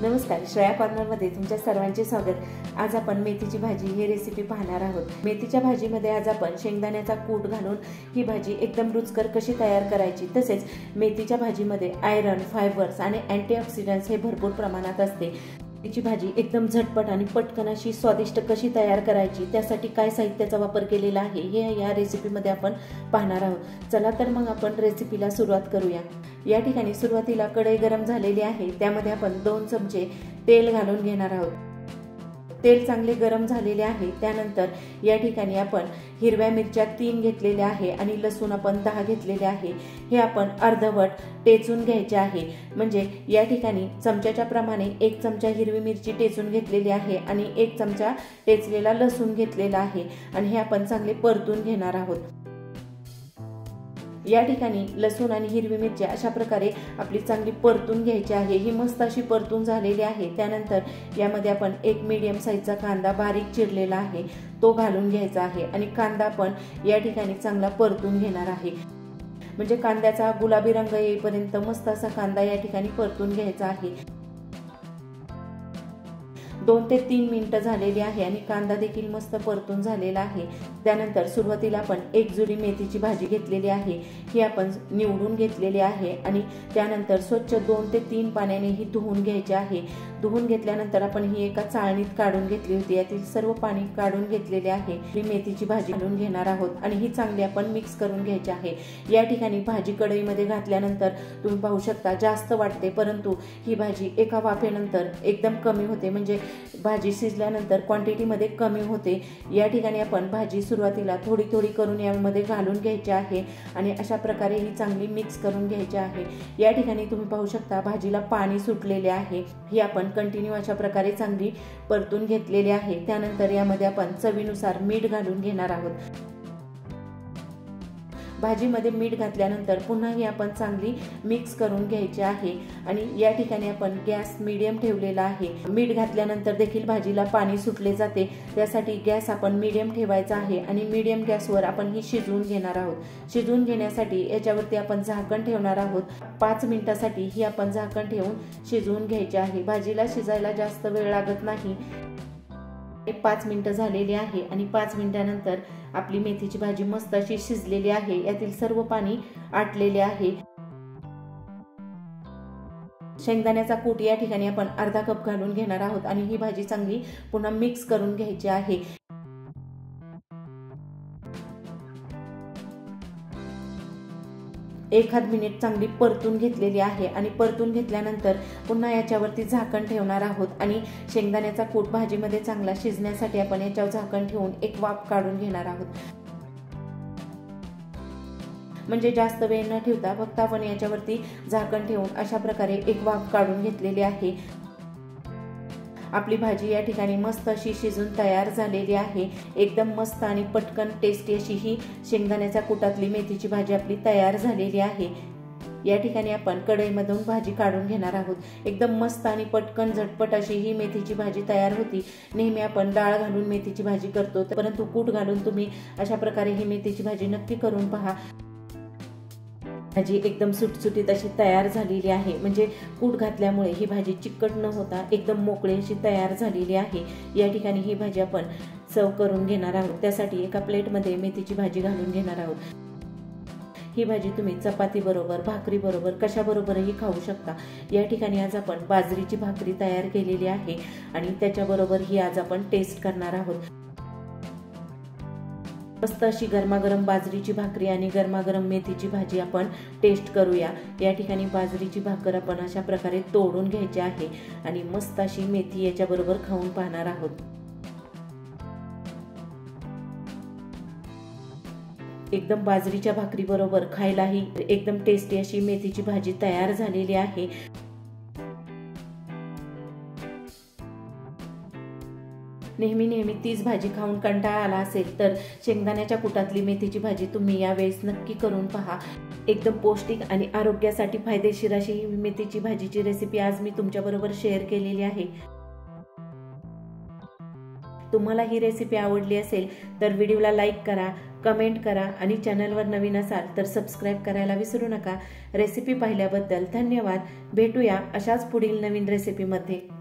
नमस्कार, श्रेया कॉर्नरमध्ये तुमच्या सर्वांचे स्वागत। आज आपण मेथीची भाजी ही रेसिपी पाहणार आहोत। मेथीच्या भाजीमध्ये आज आपण शेंगदाण्याचा कूट घालून ही भाजी एकदम रुचकर कशी तयार करायची, तसेच मेथीच्या भाजीमध्ये आयरन, फायबर्स आणि अँटीऑक्सिडंट्स हे भरपूर प्रमाणात असते। मेथीची भाजी एकदम झटपट आणि पटकन अशी स्वादिष्ट कशी तयार करायची, त्यासाठी काय साहित्याचा वापर केलेला आहे हे या रेसिपीमध्ये आपण पाहणार आहोत। चला तर मग आपण रेसिपीला सुरुवात करूया। या ठिकाणी सुरुवातीला कढई गरम झालेली आहे, त्यामध्ये आपण 2 चमचे तेल घालून घेणार आहोत। तेल चांगले गरम झालेले आहे, त्यानंतर या ठिकाणी आपण हिरव्या मिरच्या 3 घेतलेल्या आहे आणि लसूण आपण 10 घेतलेले आहे। हे आपण अर्धवट टेचून घ्यायचे आहे, म्हणजे या ठिकाणी चमच्याच्या प्रमाणे 1 चमचा हिरवी मिरची टेचून घेतलेली आहे आणि 1 चमचा टेचलेला लसूण घेतलेला आहे आणि हे आपण चांगले परतून घेणार आहोत। या ठिकाणी लसूण आणि हिरवी मिरची अशा प्रकारे आपली चांगली परतून घ्यायची आहे। ही मस्त अशी परतून झालेली आहे। त्यानंतर यामध्ये आपण एक मीडियम साईजचा कांदा बारीक चिरलेला आहे तो घालून घ्यायचा आहे आणि कांदा पण या ठिकाणी चांगला परतून घेणार आहे, म्हणजे कांद्याचा गुलाबी रंग येईपर्यंत मस्त असा कांदा या ठिकाणी परतून घ्यायचा आहे। 2 ते 3 मिनिटं झालेली आहे आणि कांदा देखील मस्त परतून झालेला आहे। त्यानंतर सुरुवातीला आपण 1 जुडी मेथीची भाजी घेतलेली आहे, ही आपण निवडून घेतलेली आहे आणि त्यानंतर स्वच्छ 2 ते 3 पाण्याने ही धुवून घ्यायची आहे। धुवून घेतल्यानंतर आपण ही एका चाळणीत काढून घेतली होती, यातील सर्व पाणी काढून घेतलेले आहे। ही मेथीची भाजी घालून घेणार आहोत आणि ही चांगली आपण मिक्स करून घ्यायची आहे। या ठिकाणी भाजी कढईमध्ये घातल्यानंतर तुम्ही पाहू शकता जास्त वाटते, परंतु ही भाजी एका वाफेनंतर एकदम कमी होते, म्हणजे भाजी शिजल्यानंतर क्वांटिटी मध्ये कमी होते। या ठिकाणी आपण भाजी सुरुवातीला थोडी थोडी करून यामध्ये घालून घ्यायची आहे आणि अशा प्रकारे ही चांगली मिक्स करून घ्यायची आहे। या ठिकाणी तुम्ही पाहू शकता भाजीला पाणी सुटलेले आहे, ही आपण कंटिन्यू अशा प्रकारे चांगली परतून घेतलेली आहे। त्यानंतर यामध्ये आपण चवीनुसार मीठ घालून घेणार आहोत। भाजीमध्ये मीठ घातल्यानंतर पुन्हा ही आपण चांगली मिक्स करून घ्यायची आहे आणि या ठिकाणी आपण गॅस मीडियम ठेवलेला आहे। मीठ घातल्यानंतर देखील भाजीला पाणी सुटले जाते, त्यासाठी गॅस आपण मीडियम ठेवायचा आहे आणि मीडियम गॅसवर आपण ही शिजवून घेणार आहोत। शिजवून घेण्यासाठी याच्यावरती आपण झाकण ठेवणार आहोत। 5 मिनिटांसाठी ही आपण झाकण ठेवून शिजवून घ्यायची आहे। भाजीला शिजायला जास्त वेळ लागत नाही। 5 मिनिटं झालेली आहे आणि 5 मिनिटांनंतर आपली मेथीची भाजी मस्त अशी शिजलेली आहे, यातील सर्व पाणी आटलेले आहे। शेंगदाण्याचा कूट या ठिकाणी आपण अर्धा कप घालून घेणार आहोत आणि ही भाजी चांगली पुन्हा मिक्स करून घ्यायची आहे। 1 मिनिट चांगली परतून घेतलेली आहे आणि परतून घेतल्यानंतर पुन्हा याच्यावरती झाकण ठेवणार आहोत आणि शेंगदाण्याचा कूट भाजीमध्ये चांगला शिजण्यासाठी आपण याच्यावर झाकण ठेवून एक वाफ काढून घेणार आहोत, म्हणजे जास्त वेळ न ठेवता फक्त आपण याच्यावरती झाकण ठेवून अशा प्रकारे एक वाफ काढून घेतलेली आहे। आपली भाजी या ठिकाणी मस्त अशी शिजून तयार झालेली आहे। एकदम मस्त आणि पटकन टेस्टी अशी ही शेंगदाण्याच्या कुटातली मेथीची भाजी आपली तयार झालेली आहे। या ठिकाणी आपण कढईमधून भाजी काढून घेणार आहोत। एकदम मस्त आणि पटकन झटपट अशी ही मेथीची भाजी तयार होती। नेहमी आपण डाळ घालून मेथीची भाजी करतो, परंतु कूट घालून तुम्ही अशा प्रकारे ही मेथीची भाजी नक्की करून पहा। भाजी एकदम सुटसुटीत अशी तयार झालेली आहे, म्हणजे कूट घातल्यामुळे ही भाजी चिकट न होता एकदम मोकळी अशी तयार झालेली आहे। या ठिकाणी ही भाजी आपण सर्व करून घेणार आहोत। त्यासाठी एका प्लेटमध्ये मेथीची भाजी घालून घेणार आहोत। ही भाजी तुम्ही चपाती बरोबर, भाकरी बरोबर, कशा बरोबरही खाऊ शकता। या ठिकाणी आज आपण बाजरीची भाकरी तयार केलेली आहे आणि त्याच्याबरोबर ही आज आपण टेस्ट करणार आहोत। मस्त अशी गरमागरम बाजरीची भाकरी आणि गरमागरम मेथीची भाजी आपण टेस्ट करूया। या ठिकाणी बाजरीची भाकर आपण अशा प्रकारे तोडून घ्यायची आहे आणि मस्त अशी मेथी याच्याबरोबर खाऊन पाहणार आहोत। एकदम बाजरीच्या भाकरी बरोबर खायलाही एकदम टेस्टी अशी मेथीची भाजी तयार झालेली आहे। नेहमी तीच भाजी खाऊन कंटाळा आला असेल तर शेंगदाण्याच्या कुटातली मेथीची भाजी तुम्ही यावेळेस नक्की करून पहा। एकदम पौष्टिक आणि आरोग्यासाठी फायदेशीर अशी ही मेथीची भाजीची रेसिपी आज मी तुमच्याबरोबर शेअर केलेली आहे। तुम्हाला ही रेसिपी आवडली असेल तर व्हिडिओला लाईक करा, कमेंट करा आणि चॅनलवर नवीन असाल तर सबस्क्राईब करायला विसरू नका। रेसिपी पाहिल्याबद्दल धन्यवाद। भेटूया अशाच पुढील नवीन रेसिपीमध्ये।